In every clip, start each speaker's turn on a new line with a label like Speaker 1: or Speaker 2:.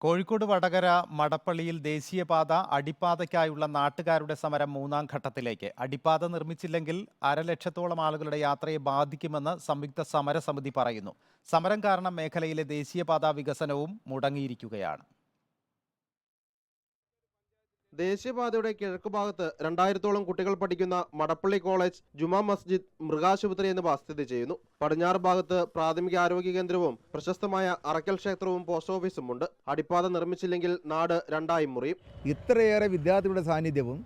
Speaker 1: കോഴിക്കോട് വടകര മടപ്പള്ളിയിൽ ദേശീയപാത അടിപ്പാതയ്ക്കായുള്ള നാട്ടുകാരുടെ സമരം മൂന്നാം ഘട്ടത്തിലേക്ക്. അടിപ്പാത നിർമ്മിച്ചില്ലെങ്കിൽ 1,50,000 ആളുകളുടെ യാത്രയെ ബാധിക്കുമെന്ന് സംയുക്ത സമരസമിതി പറയുന്നു. സമരം കാരണം മേഖലയിലെ ദേശീയപാത വികസനവും മുടങ്ങിയിരിക്കുകയാണ്.
Speaker 2: ദേശീയപാതയുടെ കിഴക്കുഭാഗത്ത് 2000-ഓളം കുട്ടികൾ പഠിക്കുന്ന മടപ്പള്ളി കോളേജ്, ജുമാ മസ്ജിദ്, മൃഗാശുപത്രി എന്നിവ സ്ഥിതി ചെയ്യുന്നു. പടിഞ്ഞാറ് ഭാഗത്ത് പ്രാഥമിക ആരോഗ്യ കേന്ദ്രവും പ്രശസ്തമായ അറക്കൽ ക്ഷേത്രവും പോസ്റ്റ് ഓഫീസും ഉണ്ട്. അടിപ്പാത നിർമ്മിച്ചില്ലെങ്കിൽ നാട് രണ്ടായി മുറിയും.
Speaker 3: ഇത്രയേറെ വിദ്യാർത്ഥികളുടെ സാന്നിധ്യവും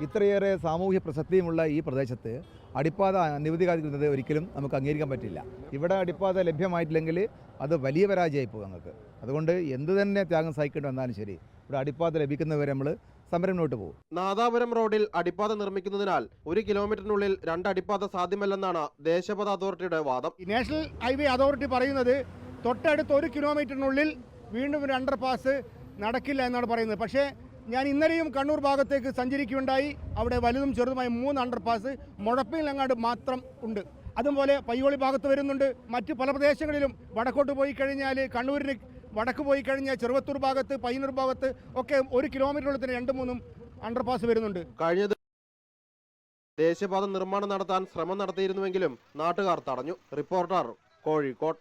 Speaker 3: ഇത്രയേറെ സാമൂഹ്യ പ്രസക്തിയുമുള്ള ഈ പ്രദേശത്ത് അടിപ്പാത അനവധികാരിക്കുന്നത് ഒരിക്കലും നമുക്ക് അംഗീകരിക്കാൻ പറ്റില്ല. ഇവിടെ അടിപ്പാത ലഭ്യമായിട്ടില്ലെങ്കിൽ അത് വലിയ പരാജയമായി പോകും നമുക്ക്. അതുകൊണ്ട് എന്തു തന്നെ ത്യാഗം സഹിക്കേണ്ടി വന്നാലും ശരി, ഇവിടെ അടിപ്പാത ലഭിക്കുന്നവരെ നമ്മൾ സമരം മുന്നോട്ട് പോകും.
Speaker 2: നാദാപുരം റോഡിൽ അടിപ്പാത നിർമ്മിക്കുന്നതിനാൽ 1 കിലോമീറ്ററിനുള്ളിൽ 2 അടിപ്പാത സാധ്യമല്ലെന്നാണ് ദേശീയപാത അതോറിറ്റിയുടെ വാദം.
Speaker 4: നാഷണൽ ഹൈവേ അതോറിറ്റി പറയുന്നത് തൊട്ടടുത്ത് 1 കിലോമീറ്ററിനുള്ളിൽ വീണ്ടും ഒരു അണ്ടർപാസ് നടക്കില്ല എന്നാണ് പറയുന്നത്. പക്ഷേ ഞാൻ ഇന്നലെയും കണ്ണൂർ ഭാഗത്തേക്ക് സഞ്ചരിക്കുകയുണ്ടായി. അവിടെ വലുതും ചെറുതുമായ 3 അണ്ടർപാസ് മുഴപ്പിലങ്ങാട് മാത്രം ഉണ്ട്. അതുപോലെ പയ്യോളി ഭാഗത്ത് വരുന്നുണ്ട്. മറ്റ് പല പ്രദേശങ്ങളിലും വടക്കോട്ട് പോയി കഴിഞ്ഞാൽ കണ്ണൂരിന് വടക്ക് പോയി കഴിഞ്ഞാൽ ചെറുവത്തൂർ ഭാഗത്ത്, പയ്യന്നൂർ ഭാഗത്ത് ഒക്കെ 1 കിലോമീറ്ററിനുള്ളിൽ തന്നെ 2-3 അണ്ടർപാസ് വരുന്നുണ്ട്.
Speaker 2: കഴിഞ്ഞ ദേശീയപാത നിർമ്മാണം നടത്താൻ ശ്രമം നടത്തിയിരുന്നുവെങ്കിലും നാട്ടുകാർ തടഞ്ഞു. റിപ്പോർട്ടർ, കോഴിക്കോട്.